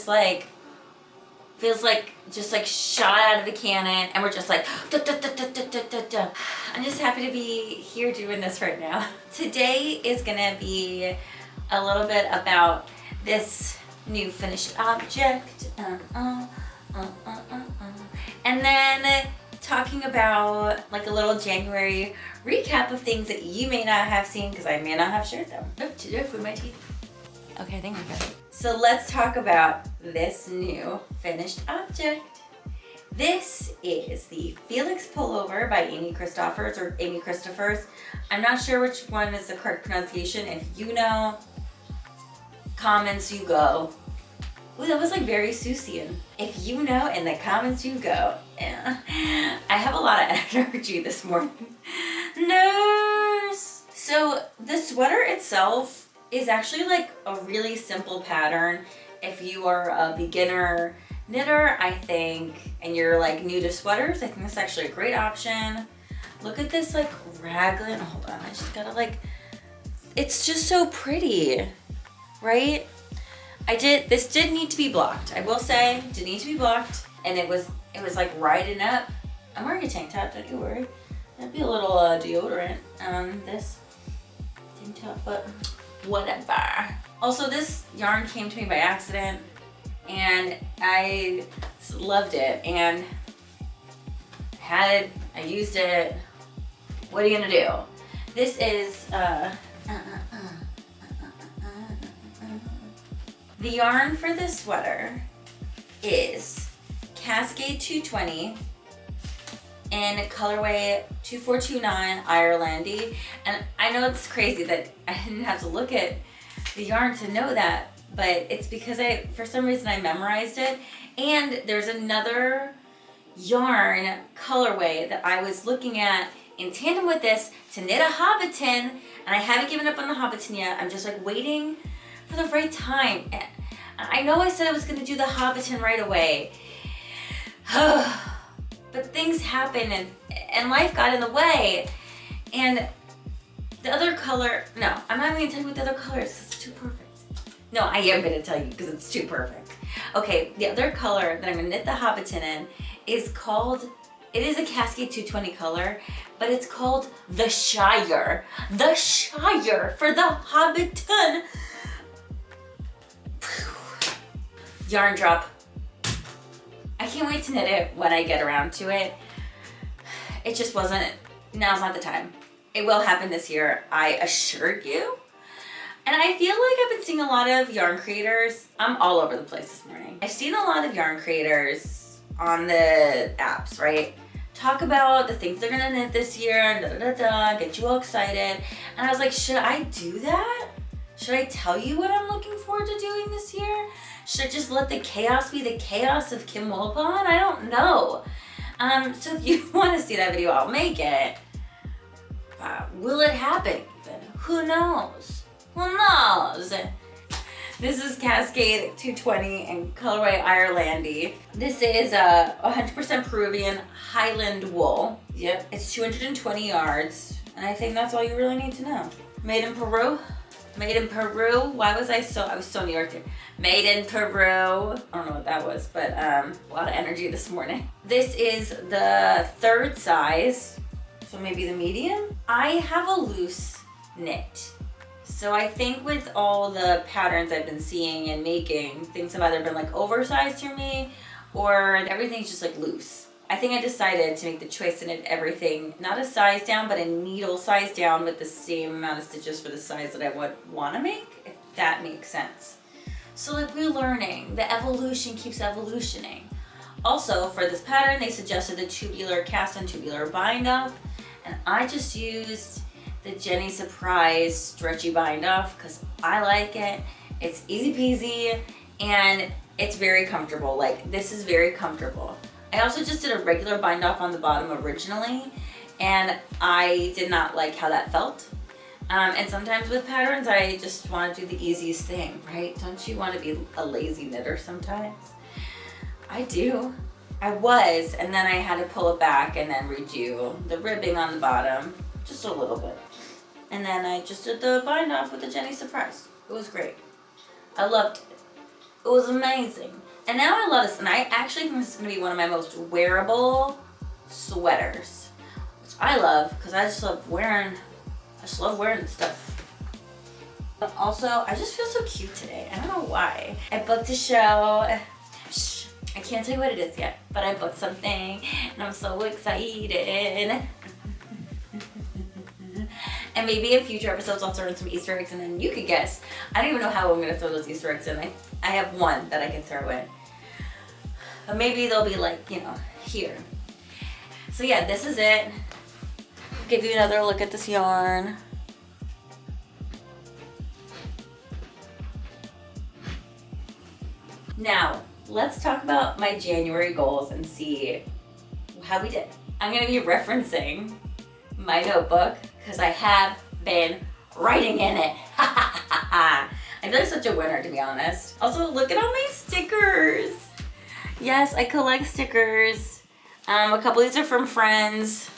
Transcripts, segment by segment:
just like, feels like just like shot out of a cannon, and we're just like da, da, da, da, da, da, da. I'm just happy to be here doing this right now. Today is gonna be a little bit about this new finished object, and then talking about like a little January recap of things that you may not have seen because I may not have shared them. Oh, to for my teeth. Okay, I think we're good. So let's talk about this new finished object. This is the Felix Pullover by Amy Christoffers, or Amy Christoffers. I'm not sure which one is the correct pronunciation. If you know, comments you go. Ooh, that was like very Susian. If you know, in the comments you go. Yeah. I have a lot of energy this morning. Nurse! So the sweater itself is actually like a really simple pattern. If you are a beginner knitter, I think, and you're like new to sweaters, I think this is actually a great option. Look at this like raglan. Hold on, I just gotta like, it's just so pretty, right? This did need to be blocked. I will say, it did need to be blocked, and it was like riding up. I'm wearing a tank top, don't you worry. That'd be a little deodorant on this tank top, but whatever. Also, this yarn came to me by accident, and I loved it, and had it, I used it. What are you gonna do? This is, the yarn for this sweater is Cascade 220 in colorway 2429 Irelandy. And I know it's crazy that I didn't have to look at the yarn to know that, but it's because for some reason I memorized it. And there's another yarn colorway that I was looking at in tandem with this to knit a Hobbiton, and I haven't given up on the Hobbiton yet. I'm just like waiting for the right time. And I know I said I was gonna do the Hobbiton right away, but things happen and life got in the way. And the other color, no, I'm not even gonna tell you what the other color is because it's too perfect. No, I am gonna tell you because it's too perfect. Okay, the other color that I'm gonna knit the Hobbiton in is called, it is a Cascade 220 color, but it's called the Shire. The Shire for the Hobbiton. Yarn drop. I can't wait to knit it when I get around to it. It just wasn't, now's not the time. It will happen this year, I assure you. And I feel like I've been seeing a lot of yarn creators. I'm all over the place this morning. I've seen a lot of yarn creators on the apps, right? Talk about the things they're gonna knit this year and get you all excited. And I was like, should I do that? Should I tell you what I'm looking forward to doing this year? Should I just let the chaos be the chaos of Kim Wilpon? I don't know. So if you want to see that video, I'll make it. Will it happen even? Who knows? Who knows? This is Cascade 220 in colorway Irelandy. This is 100% Peruvian Highland wool. Yep, it's 220 yards. And I think that's all you really need to know. Made in Peru. Made in Peru. Why was I was so New York here. Made in Peru. I don't know what that was, but a lot of energy this morning. This is the third size, so maybe the medium. I have a loose knit. So I think with all the patterns I've been seeing and making, things have either been like oversized for me or everything's just like loose. I think I decided to make the choice to knit everything, not a size down, but a needle size down with the same amount of stitches for the size that I would want to make, if that makes sense. So like we're learning, the evolution keeps evolutioning. Also for this pattern, they suggested the tubular cast and tubular bind off, and I just used the Jenny Surprise stretchy bind off because I like it. It's easy peasy and it's very comfortable. Like this is very comfortable. I also just did a regular bind off on the bottom originally, and I did not like how that felt. And sometimes with patterns, I just want to do the easiest thing, right? Don't you want to be a lazy knitter sometimes? I do. I was, and then I had to pull it back and then redo the ribbing on the bottom, just a little bit. And then I just did the bind off with the Jenny Surprise. It was great. I loved it. It was amazing. And now I love this, and I actually think this is gonna be one of my most wearable sweaters, which I love because I just love wearing this stuff. But also, I just feel so cute today. I don't know why. I booked a show. Shh, I can't tell you what it is yet, but I booked something, and I'm so excited. And maybe in future episodes I'll throw in some Easter eggs and then you could guess. I don't even know how I'm gonna throw those Easter eggs in. I have one that I can throw in. But maybe they'll be like, you know, here. So yeah, this is it. I'll give you another look at this yarn. Now, let's talk about my January goals and see how we did. I'm gonna be referencing my notebook because I have been writing in it. I feel like such a winner, to be honest. Also, look at all my stickers. Yes, I collect stickers. A couple of these are from friends.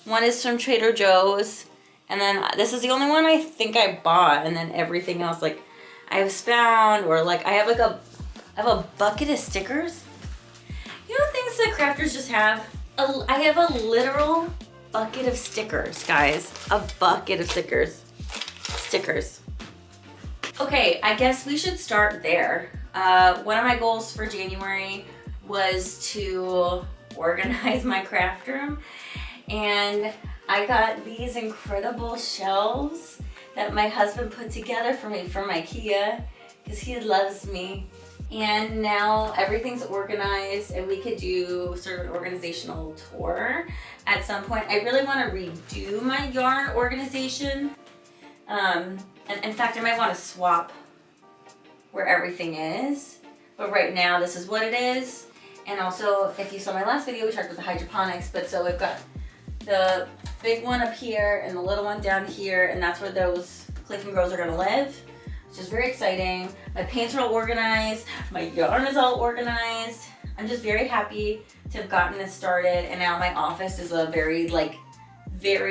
One is from Trader Joe's. And then this is the only one I think I bought. And then everything else, like, I have found, or like, I have a bucket of stickers. You know things that crafters just have? I have a literal bucket of stickers, guys. A bucket of stickers. Okay, I guess we should start there. One of my goals for January was to organize my craft room, and I got these incredible shelves that my husband put together for me from IKEA because he loves me. And now everything's organized and we could do sort of an organizational tour at some point. I really want to redo my yarn organization. And in fact, I might want to swap where everything is. But right now, this is what it is. And also, if you saw my last video, we talked about the hydroponics. But so we've got the big one up here and the little one down here. And that's where those Cliff and Grows are going to live. Which is very exciting. My paints are all organized. My yarn is all organized. I'm just very happy to have gotten this started. And now my office is a very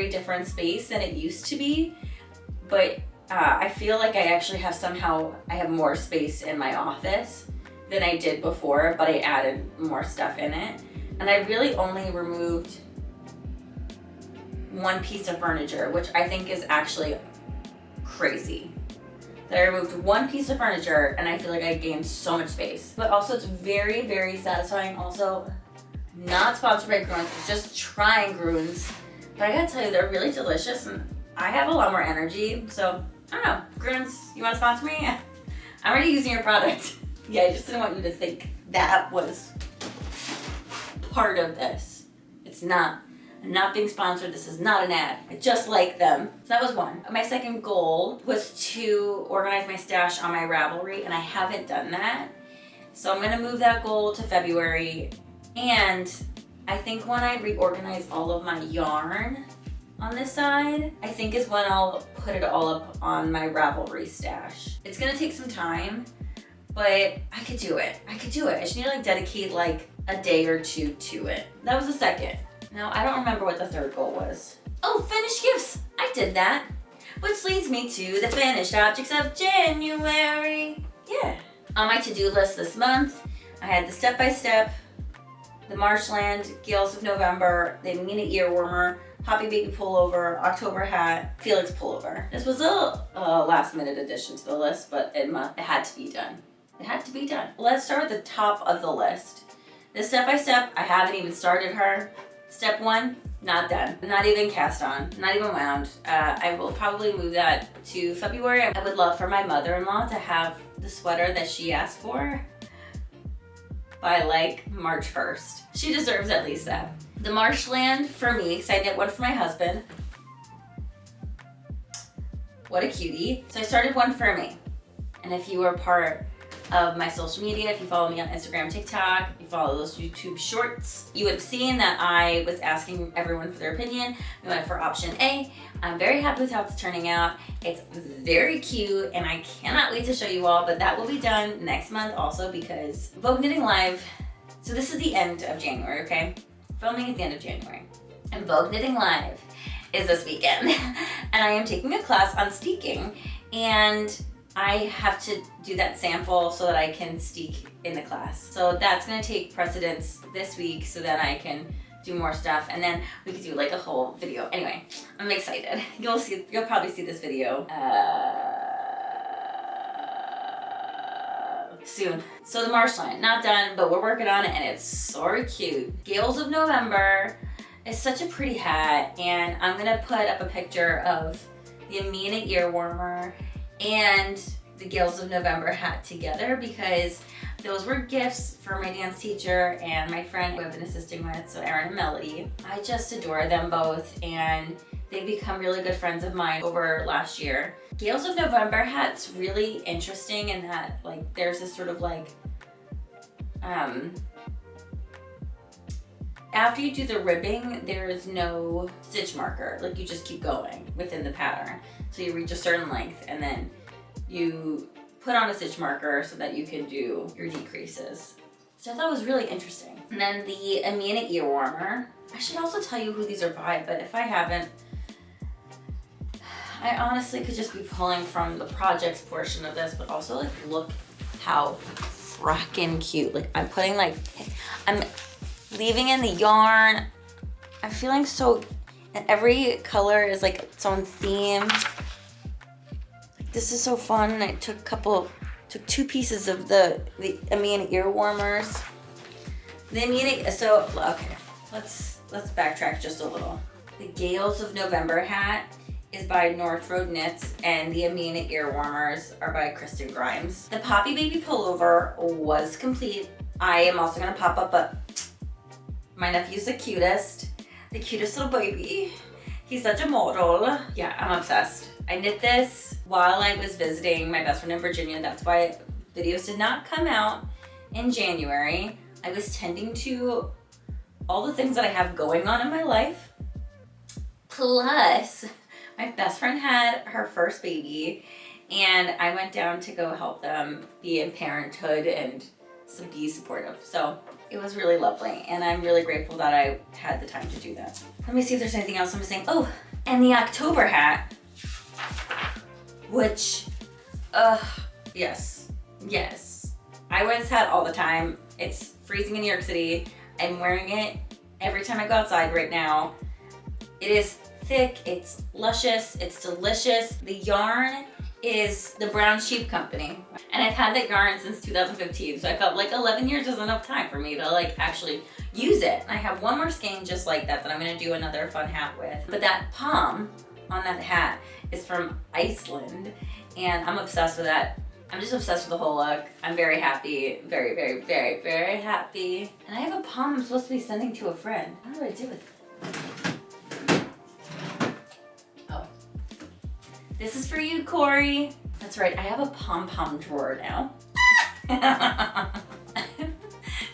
different space than it used to be. But I feel like I actually have more space in my office than I did before, but I added more stuff in it. And I really only removed one piece of furniture, which I think is actually crazy. That I removed one piece of furniture and I feel like I gained so much space. But also it's very, very satisfying. Also, not sponsored by Grunes, it's just trying Grunes. But I gotta tell you, they're really delicious and I have a lot more energy. So, I don't know, Grunes, you wanna sponsor me? I'm already using your product. Yeah, I just didn't want you to think that was part of this. It's not. I'm not being sponsored. This is not an ad. I just like them. So that was one. My second goal was to organize my stash on my Ravelry, and I haven't done that. So I'm gonna move that goal to February. And I think when I reorganize all of my yarn on this side, I think is when I'll put it all up on my Ravelry stash. It's gonna take some time, but I could do it. I just need to like dedicate like a day or two to it. That was the second. Now, I don't remember what the third goal was. Oh, finished gifts. I did that. Which leads me to the finished objects of January. Yeah. On my to-do list this month, I had the step-by-step, the Marshland, Gales of November, the Mina ear warmer, Poppy Baby pullover, October hat, Felix Pullover. This was a last-minute addition to the list, but it had to be done. It had to be done. Let's start with the top of the list. The step-by-step, I haven't even started her. Step one, not done. Not even cast on, not even wound. I will probably move that to February. I would love for my mother-in-law to have the sweater that she asked for by like March 1st. She deserves at least that. The Marshland for me, because I knit one for my husband. What a cutie. So I started one for me. And if you are part of my social media, if you follow me on Instagram, TikTok, if you follow those YouTube shorts, you would have seen that I was asking everyone for their opinion. We went for option A. I'm very happy with how it's turning out. It's very cute and I cannot wait to show you all, but that will be done next month also because Vogue Knitting Live, so this is the end of January, okay? Filming at the end of January. And Vogue Knitting Live is this weekend. And I am taking a class on steeking, and I have to do that sample so that I can speak in the class. So that's gonna take precedence this week so that I can do more stuff, and then we could do like a whole video. Anyway, I'm excited. You'll probably see this video soon. So the marshland, not done, but we're working on it, and it's so cute. Gales of November is such a pretty hat, and I'm gonna put up a picture of the Amina ear warmer and the Gales of November hat together, because those were gifts for my dance teacher and my friend who I've been assisting with, so Erin and Melody. I just adore them both, and they've become really good friends of mine over last year. Gales of November hat's really interesting in that, like, there's this sort of like, after you do the ribbing, there is no stitch marker. Like, you just keep going within the pattern. So you reach a certain length, and then you put on a stitch marker so that you can do your decreases. So I thought it was really interesting. And then the Amina ear warmer. I should also tell you who these are by, but if I haven't, I honestly could just be pulling from the projects portion of this, but also like, look how frackin' cute. Like, I'm leaving in the yarn. I'm feeling so, and every color is like its own theme. This is so fun. I took two pieces of the Amina ear warmers. The Amina, so, okay, let's backtrack just a little. The Gales of November hat is by North Road Knits, and the Amina ear warmers are by Kristen Grimes. The Poppy Baby pullover was complete. I am also gonna pop up my nephew's the cutest little baby. He's such a model. Yeah, I'm obsessed. I knit this while I was visiting my best friend in Virginia. That's why videos did not come out in January. I was tending to all the things that I have going on in my life. Plus, my best friend had her first baby, and I went down to go help them be in parenthood and be supportive. So it was really lovely, and I'm really grateful that I had the time to do that. Let me see if there's anything else I'm missing. Oh, and the October hat, which, yes. I wear this hat all the time. It's freezing in New York City. I'm wearing it every time I go outside right now. It is thick, it's luscious, it's delicious. The yarn is the Brown Sheep Company. And I've had that yarn since 2015, so I felt like 11 years is enough time for me to like actually use it. I have one more skein just like that I'm gonna do another fun hat with. But that palm on that hat is from Iceland, and I'm obsessed with that. I'm just obsessed with the whole look. I'm very happy, very, very, very, very happy. And I have a palm I'm supposed to be sending to a friend. What do I do with it? Oh. This is for you, Corey. That's right, I have a pom-pom drawer now.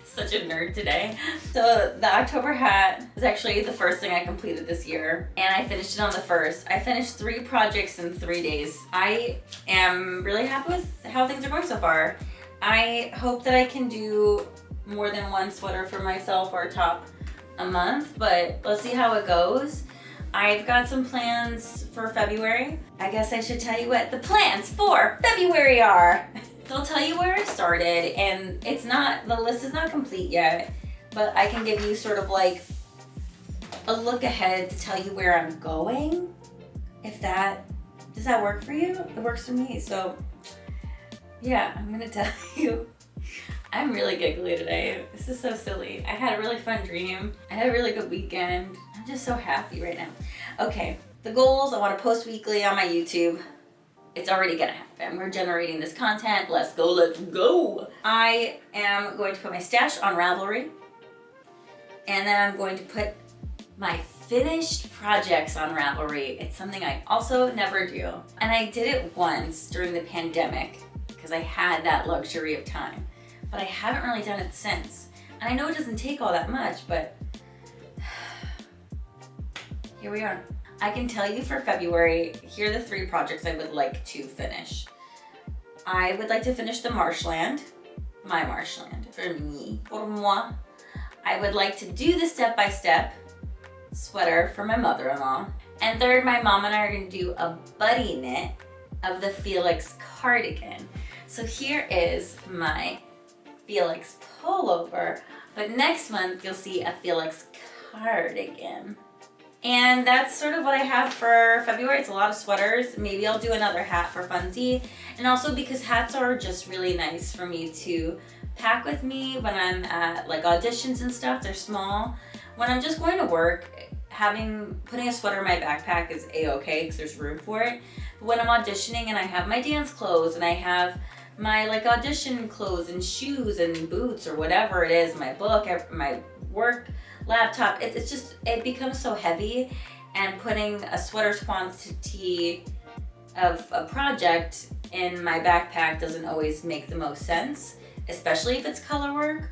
Such a nerd today. So the October hat is actually the first thing I completed this year, and I finished it on the 1st. I finished 3 projects in 3 days. I am really happy with how things are going so far. I hope that I can do more than one sweater for myself or top a month, but let's see how it goes. I've got some plans for February. I guess I should tell you what the plans for February are. They'll tell you where I started, and the list is not complete yet, but I can give you sort of like a look ahead to tell you where I'm going. Does that work for you? It works for me. So yeah, I'm gonna tell you. I'm really giggly today. This is so silly. I had a really fun dream. I had a really good weekend. I'm just so happy right now. Okay, the goals, I wanna post weekly on my YouTube. It's already gonna happen. We're generating this content. Let's go. I am going to put my stash on Ravelry, and then I'm going to put my finished projects on Ravelry. It's something I also never do. And I did it once during the pandemic because I had that luxury of time, but I haven't really done it since. And I know it doesn't take all that much, but here we are. I can tell you for February, here are the 3 projects I would like to finish. I would like to finish the marshland, my marshland, for me, pour moi. I would like to do the step-by-step sweater for my mother-in-law. And third, my mom and I are gonna do a buddy knit of the Felix cardigan. So here is my Felix pullover, but next month you'll see a Felix cardigan. And that's sort of what I have for February. It's a lot of sweaters. Maybe I'll do another hat for funsies. And also because hats are just really nice for me to pack with me when I'm at like auditions and stuff. They're small. When I'm just going to work, putting a sweater in my backpack is a-okay because there's room for it. But when I'm auditioning and I have my dance clothes and I have my like audition clothes and shoes and boots or whatever it is, my book, my work laptop, it becomes so heavy, and putting a sweater's quantity of a project in my backpack doesn't always make the most sense, especially if it's color work.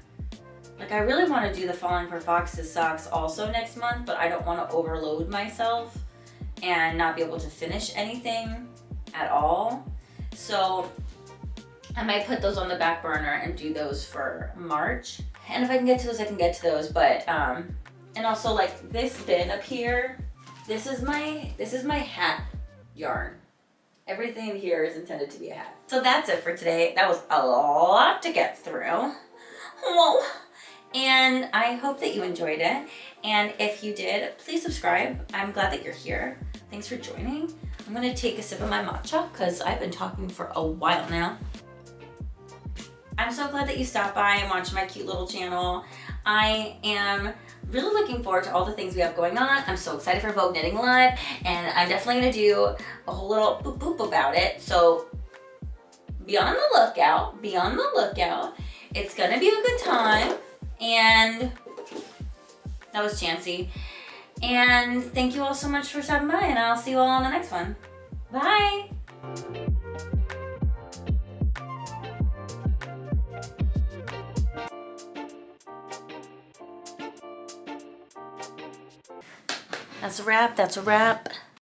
Like I really want to do the Falling for Foxes socks also next month, but I don't want to overload myself and not be able to finish anything at all. So I might put those on the back burner and do those for March. And if I can get to those, I can get to those. But and also like this bin up here, this is my hat yarn. Everything in here is intended to be a hat. So that's it for today. That was a lot to get through. Whoa. And I hope that you enjoyed it. And if you did, please subscribe. I'm glad that you're here. Thanks for joining. I'm gonna take a sip of my matcha because I've been talking for a while now. I'm so glad that you stopped by and watched my cute little channel. I am really looking forward to all the things we have going on. I'm so excited for Vogue Knitting Live, and I'm definitely gonna do a whole little boop boop about it. So be on the lookout, be on the lookout. It's gonna be a good time. And that was Chancy. And thank you all so much for stopping by, and I'll see you all on the next one. Bye. That's a wrap. That's a wrap.